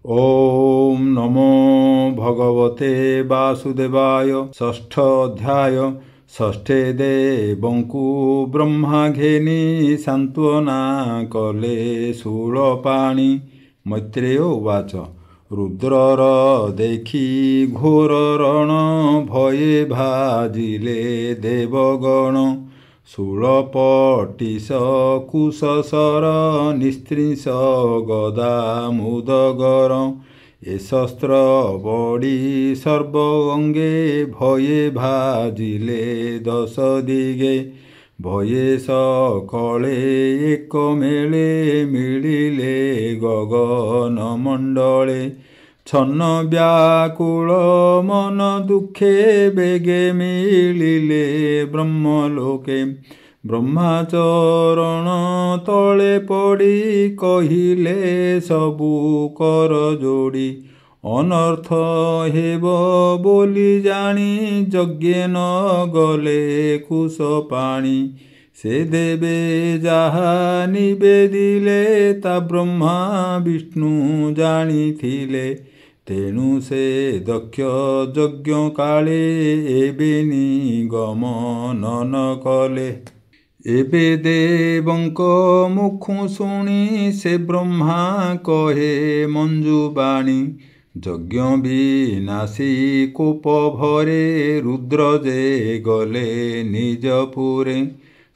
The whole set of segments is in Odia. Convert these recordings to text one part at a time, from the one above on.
ओम नमो भगवते वासुदेवाय। षष्ठ अध्याय। षष्ठे देवंकु ब्रह्मा घेनी सांत्वना कले शूलपाणि। मैत्रेय उवाच रुद्रर देखी घोर रण भये भाजिले देवगण। शूलपटिश कुशसर निस्त्रिंश गदा मुदगर। ए शस्त्र बड़ी सर्वअंगे भये भाजिले दश दिगे। भये सकले एक मेले मिलिले गगन मंडले। छन्न व्याकुल मन दुखे बेगे मिलिले ब्रह्मलोके। ब्रह्माचरण तले पड़ी कहिले सबु कर जोड़ी। अनर्थ हेब बोली जानी यज्ञ न गले कुश पाणी। से देवे जाहा निवेदिले ता ब्रह्मा विष्णु जानिथिले। तेणु से दक्ष यज्ञ काले एबे निगमन न कले। एबे देवंक मुखु शुणी से ब्रह्मा कहे मंजुबाणी। यज्ञ विनाशी कोप भरे रुद्र जे गले निजपुरे।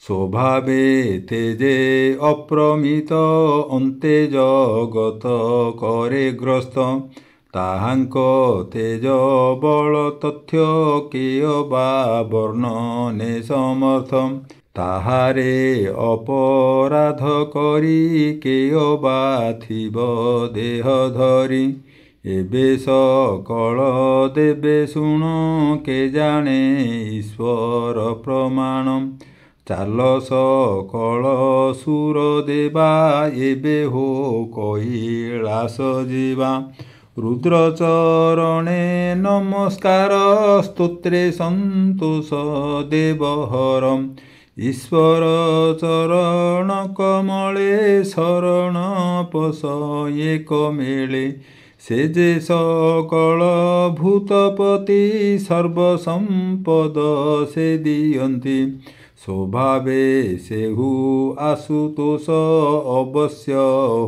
स्वभावे तेजे अप्रमित अन्ते जगत करे ग्रस्त। ताहांक तेज बल तथ्य केय बा वर्णने समर्थ। ताहारे अपराध करी केय बा थिब देह धरी। एबे सकल देवे शुण के जाने ईश्वर प्रमाण। चाल सकल सुर देवा एबे हो कैलास जीवा। रुद्र चरणे नमस्कार स्तोत्रे संतोष देवहर। ईश्वर चरण कमले शरण पस एक मेले। से जे सकल भूतपति सर्वसंपद से दियंती। स्वभावे सेहु आशुतोष अवश्य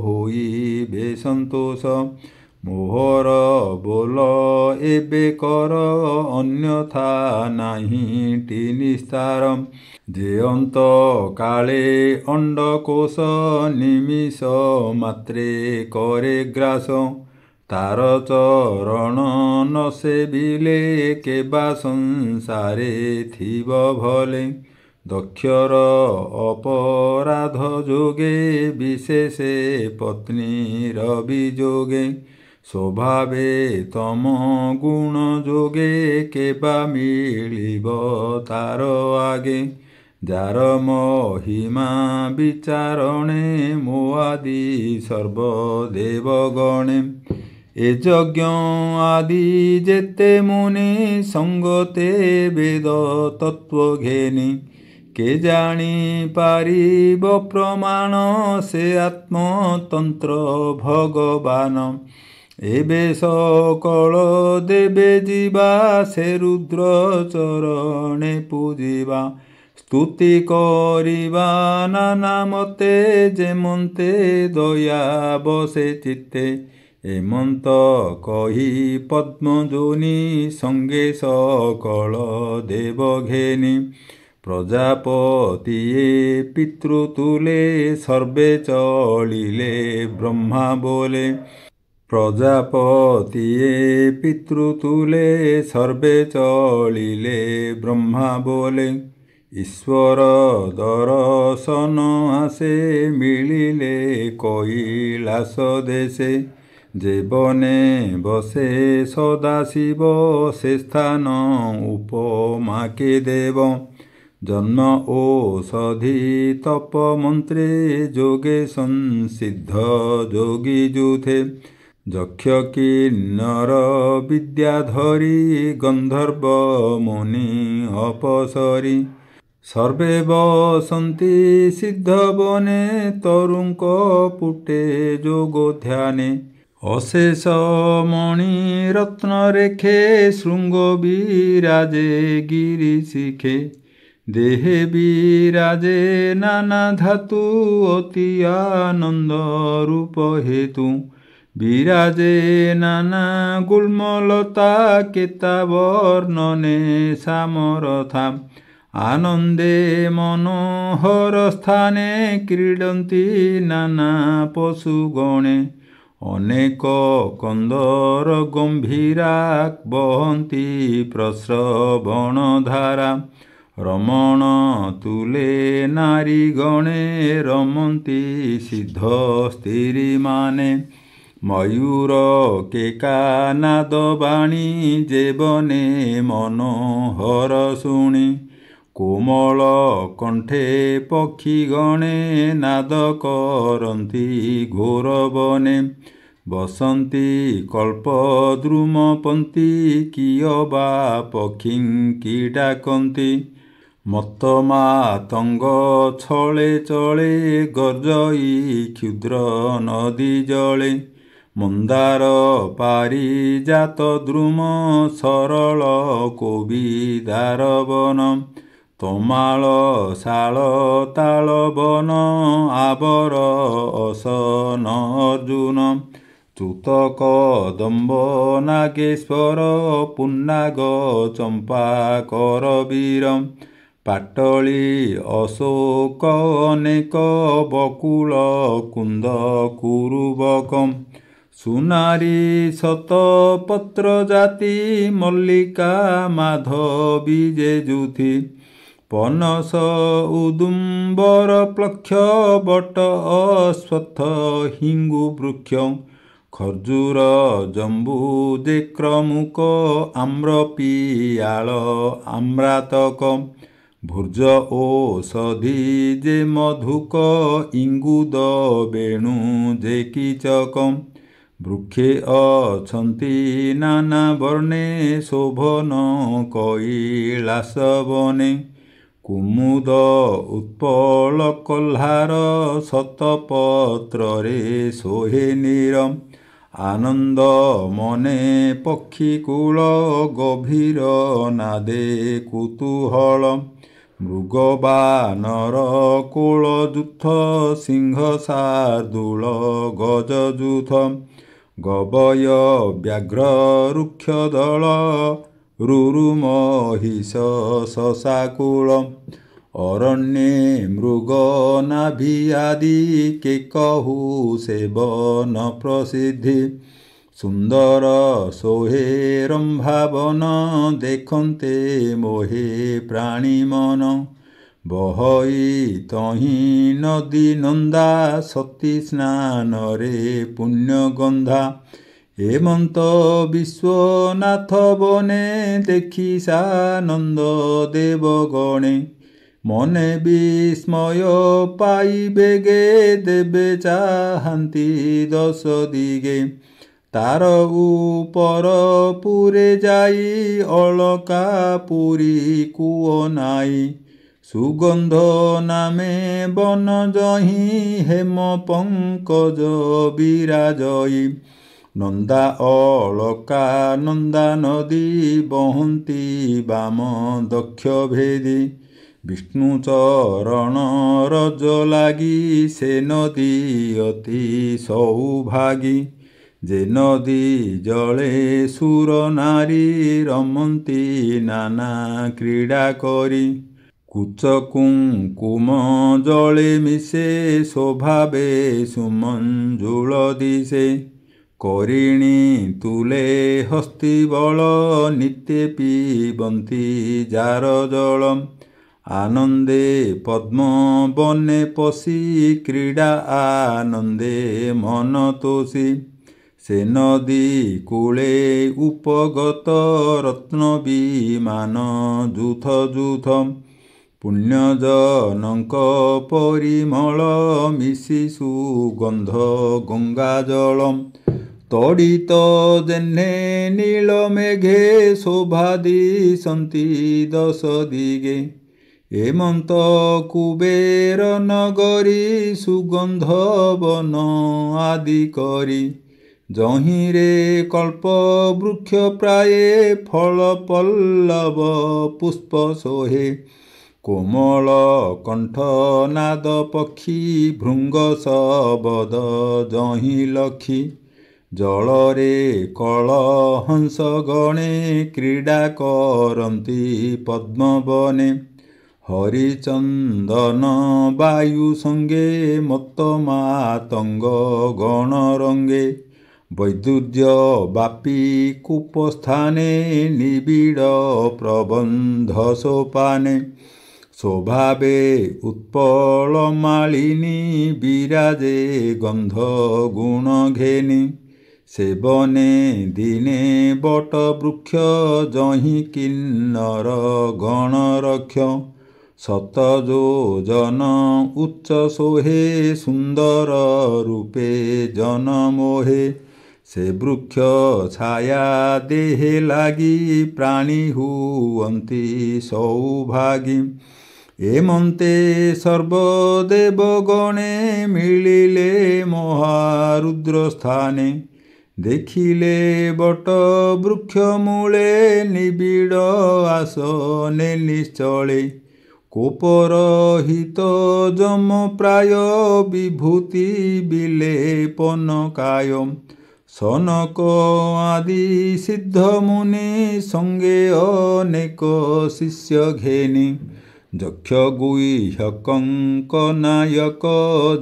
होइबे संतोष। मोहर बोल एबे कर अन्यथा नाहिंटी निस्तार। जे अंत काले अंडकोश निमिष मात्रे करे ग्रास। तार चरण न सेविले केबा संसारे थिब भले। दक्षर अपराध जोगे विशेषे पत्नीर विजोगे। स्वभावे तम गुण जोगे केबा मिलिब तार आगे। जार महिमा विचारणे मो आदि सर्वदेवगणे। ए यज्ञ आदि जेते मुनि संगते वेद तत्व घेनी। के जानी पारिब प्रमाण से आत्मतंत्र भगवान। एबे सकल देवे जीवा से रुद्र चरणे पूजिबा। स्तुति करिबा नाना मते जेमंते दया बसे चित्ते। एमंत कही पद्मजोनि संगे सकल देव घेनी। प्रजापतिये पितृतुले सर्वे चलिले ब्रह्मा बोले। प्रजापतिये पितृतुले सर्वे चलिले ब्रह्मा बोले। ईश्वर दर्शन आसे मिलिले कैलास देशे। जे बने बसे सदाशिव से स्थान उपमा के देव। जन्म औषधि तप मंत्रे जोगे संसिद्ध जोगी जुथे। यक्ष किन्नर विद्याधरी गंधर्व मुनि अपसरी। सर्वे बसन्ति सिद्ध बने तरुंक पुटे जोगो ध्याने। ଅଶେଷ ମଣି ରତ୍ନ ରେଖେ ଶୃଙ୍ଗ ବିରାଜେ ଗିରି ଶିଖେ ଦେହେ ବିରାଜେ ନାନା ଧାତୁ ଅତି ଆନନ୍ଦ ରୂପ ହେତୁ ବିରାଜେ ନାନା ଗୁଳ୍ମଲତା କେତା ବର୍ଣ୍ଣନେ ସାମରଥା ଆନନ୍ଦେ ମନୋହର ସ୍ଥାନେ କ୍ରୀଡ଼ନ୍ତି ନାନା ପଶୁଗଣେ ଅନେକ କନ୍ଦର ଗମ୍ଭୀରାକ୍ ବହନ୍ତି ପ୍ରସ୍ରବଣ ଧାରା ରମଣ ତୁଲେ ନାରୀ ଗଣେ ରମନ୍ତି ସିଦ୍ଧ ସ୍ତ୍ରୀମାନେ ମୟୂର କେକାନାଦ ବାଣୀ ଜେବନେ ମନୋହର ଶୁଣି କୋମଳ କଣ୍ଠେ ପକ୍ଷୀ ଗଣେ ନାଦ କରନ୍ତି ଘୋର ବନେ ବସନ୍ତି କଳ୍ପଦ୍ରୁମପନ୍ତି କିୟ ବା ପକ୍ଷୀଙ୍କି ଡାକନ୍ତି ମତ ମାତଙ୍ଗ ଛଳେ ଚଳେ ଗର୍ଜଇ କ୍ଷୁଦ୍ର ନଦୀ ଜଳେ ମନ୍ଦାର ପାରିଜାତ ଦ୍ରୁମ ସରଳ କୋବିଦାର ବନ ତମାଳ ଶାଳ ତାଳ ବନ ଆବର ଅସନ ଅର୍ଜୁନ ଚୁତକ ଦମ୍ବ ନାଗେଶ୍ୱର ପୁନ୍ନାଗ ଚମ୍ପା କରବୀର ପାଟଳୀ ଅଶୋକ ଅନେକ ବକୁଳ କୁନ୍ଦ କୁରୁବକ ସୁନାରୀ ଶତପତ୍ର ଜାତି ମଲ୍ଲିକା ମାଧବୀ ଯେଜୁଥି ପନସ ଉଦୁମ୍ବର ପ୍ଲକ୍ଷ ବଟ ଅଶ୍ୱତ୍ଥ ହିଙ୍ଗୁ ବୃକ୍ଷ ଖର୍ଜୁର ଜମ୍ବୁ ଦେକ୍ରମୁକ ଆମ୍ର ପିଆଳ ଆମ୍ରାତକ ଭୁର୍ଜ ଔଷଧି ଯେ ମଧୁକ ଇଙ୍ଗୁଦ ବେଣୁ ଯେ କୀଚକ ବୃକ୍ଷେ ଅଛନ୍ତି ନାନା ବର୍ଣ୍ଣେ ଶୋଭନ କୈଳାସ ବନେ କୁମୁଦ ଉତ୍ପଳ କହ୍ଲାର ଶତପତ୍ରରେ ଶୋହେ ନୀର ଆନନ୍ଦ ମନେ ପକ୍ଷୀକୂଳ ଗଭୀର ନାଦେ କୁତୁହଳ ମୃଗବାନର କୋଳଯୂଥ ସିଂହ ଶାର୍ଦୂଳ ଗଜଯୂଥ ଗବୟ ବ୍ୟାଘ୍ର ରୁକ୍ଷ ଦଳ ରୁରୁ ମହିଷ ଶଶାକୁଳ ଅରଣ୍ୟେ ମୃଗ ନାଭି ଆଦି କେକହୁ ସେବନ ପ୍ରସିଦ୍ଧି ସୁନ୍ଦର ଶୋହେ ରମ୍ଭାବନ ଦେଖନ୍ତେ ମୋହେ ପ୍ରାଣୀ ମନ ବହଇ ତହିଁ ନଦୀ ନନ୍ଦା ସତୀ ସ୍ନାନରେ ପୁଣ୍ୟଗନ୍ଧା ହେମନ୍ତ ବିଶ୍ୱନାଥ ବନେ ଦେଖି ସାନନ୍ଦ ଦେବଗଣେ ମନେ ବିସ୍ମୟ ପାଇ ବେଗେ ଦେବେ ଚାହାନ୍ତି ଦଶ ଦିଗେ ତାର ଉପର ପୁରେ ଯାଇ ଅଳକା ପୁରୀ କୂଅ ନାଇ ସୁଗନ୍ଧ ନାମେ ବନ ଜହିଁ ହେମ ପଙ୍କଜ ବିରାଜଇ ନନ୍ଦା ଅଳକା ନନ୍ଦା ନଦୀ ବହନ୍ତି ବାମ ଦକ୍ଷ ଭେଦି ବିଷ୍ଣୁ ଚରଣ ରଜ ଲାଗି ସେ ନଦୀ ଅତି ସୌଭାଗୀ ଯେ ନଦୀ ଜଳେ ସୁର ନାରୀ ରମନ୍ତି ନାନା କ୍ରୀଡ଼ା କରି କୁଚ କୁଙ୍କୁମ ଜଳେ ମିଶେ ଶୋଭାବେ ସୁମଞ୍ଜୁଳ ଦିଶେ କରିଣୀ ତୁଲେ ହସ୍ତିବଳ ନିତ୍ୟ ପିବନ୍ତି ଜାର ଜଳ ଆନନ୍ଦେ ପଦ୍ମ ବନେ ପଶି କ୍ରୀଡ଼ା ଆନନ୍ଦେ ମନ ତୋଷି ସେ ନଦୀ କୂଳେ ଉପଗତ ରତ୍ନ ବିମାନ ଯୂଥ ଯୂଥ ପୁଣ୍ୟଜନଙ୍କ ପରିମଳ ମିଶି ସୁଗନ୍ଧ ଗଙ୍ଗା ଜଳ ତଡ଼ିତ ଯେହ୍ନେ ନୀଳ ମେଘେ ଶୋଭା ଦିଶନ୍ତି ଦଶ ଦିଗେ ହେମନ୍ତ କୁବେର ନଗରୀ ସୁଗନ୍ଧ ବନ ଆଦି କରି ଜହିଁରେ କଳ୍ପ ବୃକ୍ଷ ପ୍ରାୟେ ଫଳ ପଲ୍ଲବ ପୁଷ୍ପ ଶୋହେ। କୋମଳ କଣ୍ଠ ନାଦ ପକ୍ଷୀ ଭୃଙ୍ଗ ଶବଦ ଜହିଁ ଲକ୍ଷୀ। ଜଳରେ କଳହଂସ ଗଣେ କ୍ରୀଡ଼ା କରନ୍ତି ପଦ୍ମବନେ। ହରିଚନ୍ଦନ ବାୟୁ ସଙ୍ଗେ ମତ ମାତଙ୍ଗ ଗଣ ରଙ୍ଗେ। ବୈଦୁର୍ଯ୍ୟ ବାପି କୂପସ୍ଥାନେ ନିବିଡ଼ ପ୍ରବନ୍ଧ ସୋପାନେ। ସ୍ୱଭାବେ ଉତ୍ପଳ ମାଳିନୀ ବିରାଜେ ଗନ୍ଧ ଗୁଣ ଘେନି। ସେବନେ ଦିନେ ବଟ ବୃକ୍ଷ ଜହିଁ କିନ୍ନର ଗଣ ରକ୍ଷ। ଶତ ଯୋଜନ ଉଚ୍ଚ ଶୋହେ ସୁନ୍ଦର ରୂପେ ଜନ ମୋହେ। ସେ ବୃକ୍ଷ ଛାୟା ଦେହେ ଲାଗି ପ୍ରାଣୀ ହୁଅନ୍ତି ସୌଭାଗୀ। ଏମନ୍ତେ ସର୍ବଦେବ ଗଣେ ମିଳିଲେ ମହାରୁଦ୍ର ସ୍ଥାନେ। ଦେଖିଲେ ବଟ ବୃକ୍ଷ ମୂଳେ ନିବିଡ଼ ଆସନେ ନିଶ୍ଚଳେ। କୋପରହିତ ଯମ ପ୍ରାୟ ବିଭୂତି ବିଲେପନ କାୟ। ସନକ ଆଦି ସିଦ୍ଧ ମୁନି ସଙ୍ଗେ ଅନେକ ଶିଷ୍ୟ ଘେନି। ଯକ୍ଷ ଗୁହ୍ୟକଙ୍କ ନାୟକ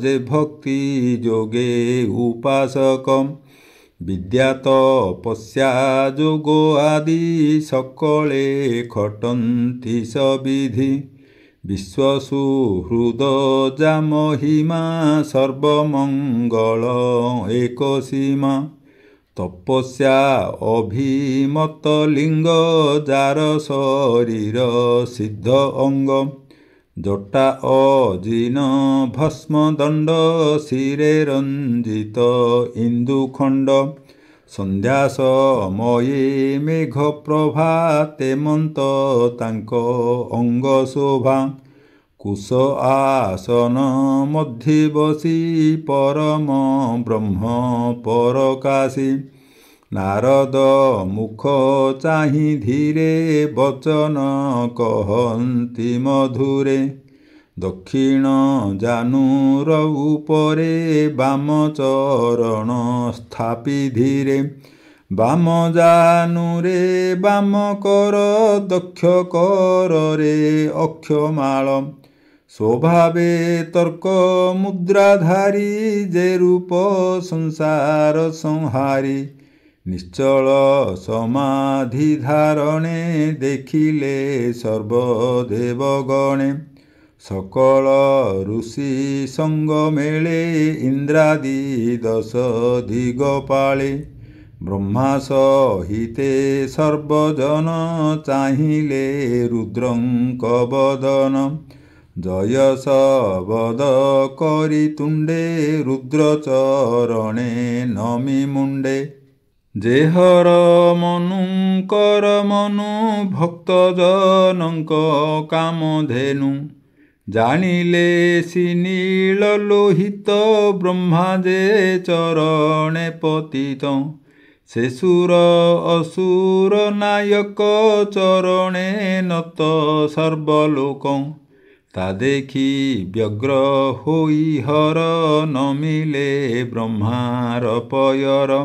ଯେ ଭକ୍ତି ଯୋଗେ ଉପାସକ। ବିଦ୍ୟା ତପସ୍ୟା ଯୋଗ ଆଦି ସକଳେ ଖଟନ୍ତି ସବିଧି। ବିଶ୍ୱସୁହୃଦ ଯା ମହିମା ସର୍ବମଙ୍ଗଳ ଏକ ସୀମା। ତପସ୍ୟା ଅଭିମତ ଲିଙ୍ଗ ଯାର ଶରୀର ସିଦ୍ଧ ଅଙ୍ଗ। ଜଟା ଅଜିନ ଭସ୍ମ ଦଣ୍ଡ ଶିରେ ରଞ୍ଜିତ ଇନ୍ଦୁଖଣ୍ଡ। ସନ୍ଧ୍ୟା ସମୟେ ମେଘ ପ୍ରଭା ତେମନ୍ତ ତାଙ୍କ ଅଙ୍ଗ ଶୋଭା। କୁଶ ଆସନ ମଧ୍ୟେ ବସି ପରମ ବ୍ରହ୍ମ ପରକାଶୀ। ନାରଦ ମୁଖ ଚାହିଁ ଧୀରେ ବଚନ କହନ୍ତି ମଧୁରେ। ଦକ୍ଷିଣ ଜାନୁର ଉପରେ ବାମ ଚରଣ ସ୍ଥାପି ଧୀରେ। ବାମ ଜାନୁରେ ବାମ କର ଦକ୍ଷ କରରେ ଅକ୍ଷମାଳ। ସ୍ୱଭାବେ ତର୍କ ମୁଦ୍ରାଧାରୀ ଯେ ରୂପ ସଂସାର ସଂହାରୀ। ନିଶ୍ଚଳ ସମାଧି ଧାରଣେ ଦେଖିଲେ ସର୍ବଦେବ ଗଣେ। ସକଳ ଋଷି ସଙ୍ଗ ମେଳେ ଇନ୍ଦ୍ରାଦି ଦଶ ଦିଗପାଳେ। ବ୍ରହ୍ମା ସହିତେ ସର୍ବଜନ ଚାହିଁଲେ ରୁଦ୍ରଙ୍କ ବଦନ। ଜୟ ଶବଦ କରି ତୁଣ୍ଡେ ରୁଦ୍ର ଚରଣେ ନମି ମୁଣ୍ଡେ। ଯେହର ମନୁଙ୍କର ମନୁ ଭକ୍ତ ଜନଙ୍କ କାମଧେନୁ। ଜାଣିଲେ ସିନୀଳ ଲୋହିତ ବ୍ରହ୍ମା ଯେ ଚରଣେ ପତିତ। ସେ ସୁର ଅସୁର ନାୟକ ଚରଣେ ନତ ସର୍ବଲୋକ। ତା ଦେଖି ବ୍ୟଗ୍ର ହୋଇ ହର ନମିଲେ ବ୍ରହ୍ମାର ପୟର।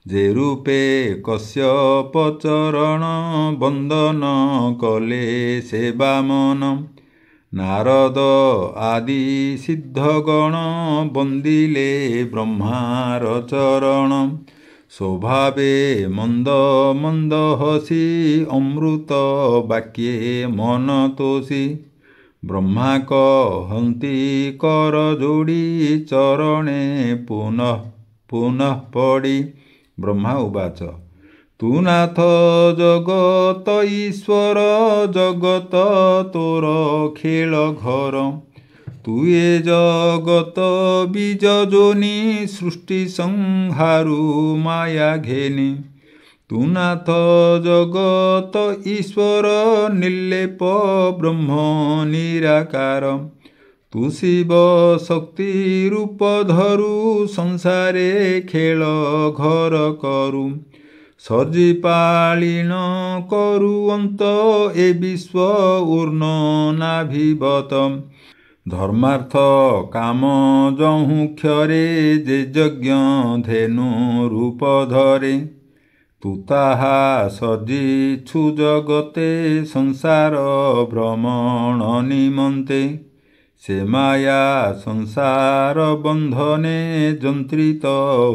ଯେ ରୂପେ କଶ୍ୟପ ଚରଣ ବନ୍ଦନ କଲେ ସେ ବାମନ। ନାରଦ ଆଦି ସିଦ୍ଧଗଣ ବନ୍ଦିଲେ ବ୍ରହ୍ମାର ଚରଣ। ସ୍ୱଭାବେ ମନ୍ଦ ମନ୍ଦ ହସି ଅମୃତ ବାକ୍ୟେ ମନ ତୋଷି। ବ୍ରହ୍ମା କହନ୍ତି କର ଯୋଡ଼ି ଚରଣେ ପୁନଃ ପୁନଃ ପଡ଼ି। ବ୍ରହ୍ମା ଉବାଚ ତୁ ନାଥ ଜଗତ ଈଶ୍ୱର ଜଗତ ତୋର ଖେଳ ଘର। ତୁ ଏ ଜଗତ ବୀଜ ଯୋନି ସୃଷ୍ଟି ସଂହାରୁ ମାୟା ଘେନି। ତୁ ନାଥ ଜଗତ ଈଶ୍ୱର ନିର୍ଲେପ ବ୍ରହ୍ମ ନିରାକାର। ତୁ ଶିବ ଶକ୍ତି ରୂପ ଧରୁ ସଂସାରେ ଖେଳ ଘର କରୁ ସଜି ପାଳିଣ କରୁ ଅନ୍ତ ଏ ବିଶ୍ୱ ଉର୍ଣ୍ଣ ନାଭିବତ ଧର୍ମାର୍ଥ କାମ ଯହୁଁ କ୍ଷରେ ଯେ ଯଜ୍ଞ ଧେନୁ ରୂପ ଧରେ ତୁ ତାହା ସଜିଛୁ ଜଗତେ ସଂସାର ଭ୍ରମଣ ନିମନ୍ତେ ସେ ମାୟା ସଂସାର ବନ୍ଧନେ ଯନ୍ତ୍ରିତ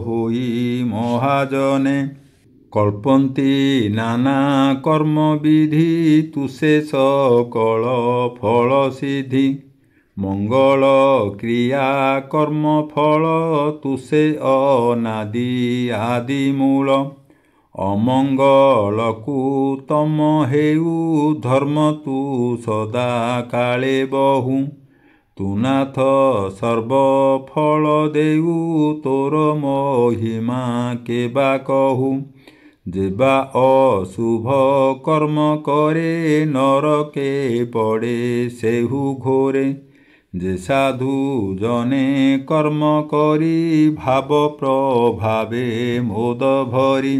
ହୋଇ ମହାଜନେ କଳ୍ପନ୍ତି ନାନା କର୍ମ ବିଧି ତୁ ସେ ସକଳ ଫଳ ସିଦ୍ଧି ମଙ୍ଗଳ କ୍ରିୟା କର୍ମ ଫଳ ତୁ ସେ ଅନାଦି ଆଦି ମୂଳ ଅମଙ୍ଗଳକୁ ତମ ହେଉ ଧର୍ମ ତୁ ସଦା କାଳେ ବହୁ ତୁ ନାଥ ସର୍ବ ଫଳ ଦେଉ ତୋର ମହିମା କେବା କହୁ ଯେବା ଅଶୁଭ କର୍ମ କରେ ନରକେ ପଡ଼େ ସେହୁ ଘୋରେ ଯେ ସାଧୁ ଜନେ କର୍ମ କରି ଭାବ ପ୍ରଭାବେ ମୋଦ ଭରି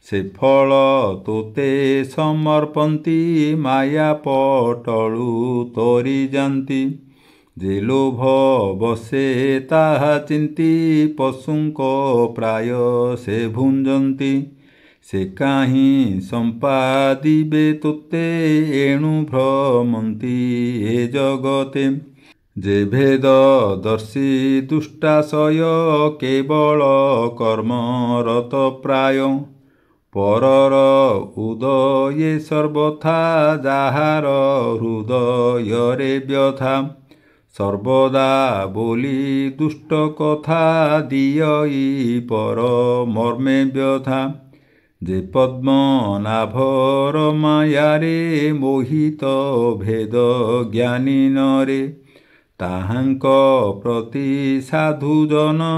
ସେ ଫଳ ତୋତେ ସମର୍ପନ୍ତି ମାୟା ପଟଳୁ ତରି ଯାନ୍ତି ଯେ ଲୋଭ ବସେ ତାହା ଚିନ୍ତି ପଶୁଙ୍କ ପ୍ରାୟ ସେ ଭୁଞ୍ଜନ୍ତି ସେ କାହିଁ ସମ୍ପାଦିବେ ତୋତେ ଏଣୁ ଭ୍ରମନ୍ତି ଏ ଜଗତେ ଯେ ଭେଦ ଦର୍ଶୀ ଦୁଷ୍ଟାଶୟ କେବଳ କର୍ମରତ ପ୍ରାୟ ପରର ଉଦୟେ ସର୍ବଥା ଯାହାର ହୃଦୟରେ ବ୍ୟଥା ସର୍ବଦା ବୋଲି ଦୁଷ୍ଟ କଥା ଦିୟଇ ପର ମର୍ମେ ବ୍ୟଥା ଯେ ପଦ୍ମନାଭର ମାୟାରେ ମୋହିତ ଭେଦ ଜ୍ଞାନୀ ନରେ ତାହାଙ୍କ ପ୍ରତି ସାଧୁଜନ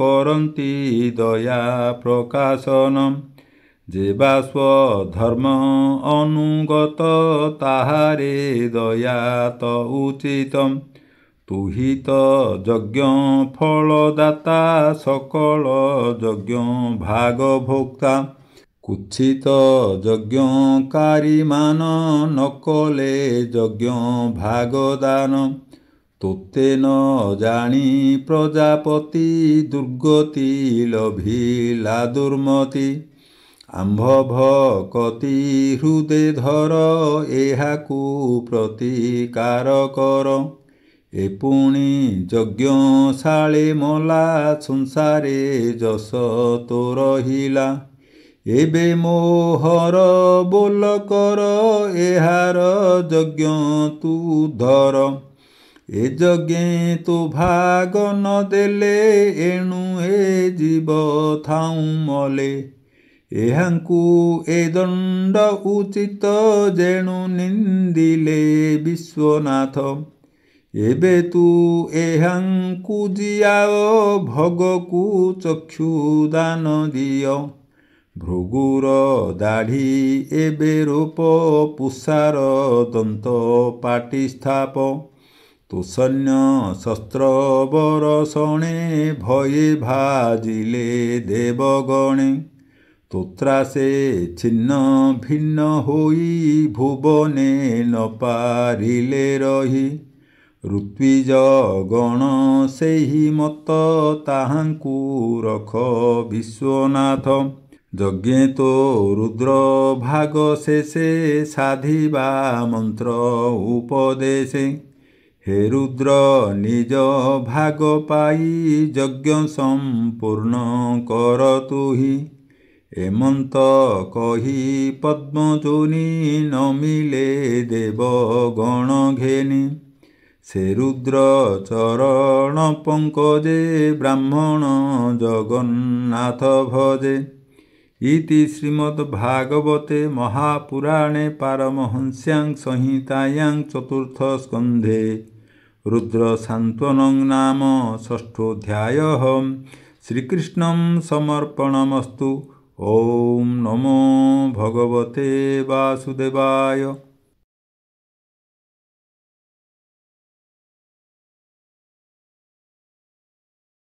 କରନ୍ତି ଦୟା ପ୍ରକାଶନ ଯେ ବା ସ୍ୱଧର୍ମ ଅନୁଗତ ତାହାରେ ଦୟା ତ ଉଚିତ ତୁହିତ ଯଜ୍ଞ ଫଳଦାତା ସକଳ ଯଜ୍ଞ ଭାଗ ଭୋକ୍ତା କୁଚ୍ଛିତ ଯଜ୍ଞକାରୀମାନ ନକଲେ ଯଜ୍ଞ ଭାଗଦାନ ତୋତେ ନ ଜାଣି ପ୍ରଜାପତି ଦୁର୍ଗତି ଲଭିଲା ଦୁର୍ମତି ଆମ୍ଭ ଭକତି ହୃଦେ ଧର ଏହାକୁ ପ୍ରତିକାର କର ଏ ପୁଣି ଯଜ୍ଞଶାଳେ ମଲା ସଂସାରେ ଯଶ ତୋ ରହିଲା ଏବେ ମୋହର ବୋଲ କର ଏହାର ଯଜ୍ଞ ତୁ ଧର ଏ ଯଜ୍ଞେ ତୁ ଭାଗ ନ ଦେଲେ ଏଣୁ ଏ ଜୀବ ଥାଉଁ ମଲେ ଏହାଙ୍କୁ ଏ ଦଣ୍ଡ ଉଚିତ ଯେଣୁ ନିନ୍ଦିଲେ ବିଶ୍ୱନାଥ ଏବେ ତୁ ଏହାଙ୍କୁ ଜିଆଅ ଭଗକୁ ଚକ୍ଷୁ ଦାନ ଦିଅ ଭୃଗୁର ଦାଢ଼ି ଏବେ ରୋପ ପୁଷାର ଦନ୍ତ ପାଟି ସ୍ଥାପ ତୁ ସୈନ୍ୟ ଶସ୍ତ୍ର ବରଷଣେ ଭୟେ ଭାଜିଲେ ଦେବଗଣେ ତୋତ୍ରାସେ ଛିନ୍ନ ଭିନ୍ନ ହୋଇ ଭୁବନେ ନ ପାରିଲେ ରହି ଋତ୍ୱିଜ ଗଣ ସେହି ମତ ତାହାଙ୍କୁ ରଖ ବିଶ୍ୱନାଥ ଯଜ୍ଞେ ତୋ ରୁଦ୍ର ଭାଗ ଶେଷେ ସାଧିବା ମନ୍ତ୍ର ଉପଦେଶେ ହେ ରୁଦ୍ର ନିଜ ଭାଗ ପାଇ ଯଜ୍ଞ ସମ୍ପୂର୍ଣ୍ଣ କର ତୁହି ଏମନ୍ତ କହି ପଦ୍ମଯୋନି ନମିଲେ ଦେବଗଣ ଘେନି ସେ ରୁଦ୍ର ଚରଣ ପଙ୍କଜେ ବ୍ରାହ୍ମଣ ଜଗନ୍ନାଥ ଭଜେ ଇତି ଶ୍ରୀମଦ୍ଭାଗବତେ ମହାପୁରାଣେ ପାରମହଂସ୍ୟାଂ ସଂହିତାୟାଂ ଚତୁର୍ଥ ସ୍କନ୍ଧେ ରୁଦ୍ର ସାନ୍ତ୍ୱନଂ ନାମ ଷଷ୍ଠୋऽଧ୍ୟାୟः ଶ୍ରୀକୃଷ୍ଣଂ ସମର୍ପଣମସ୍ତୁ। ଓಂ ନମୋ ଭଗବତେ ବାସୁଦେବାୟ।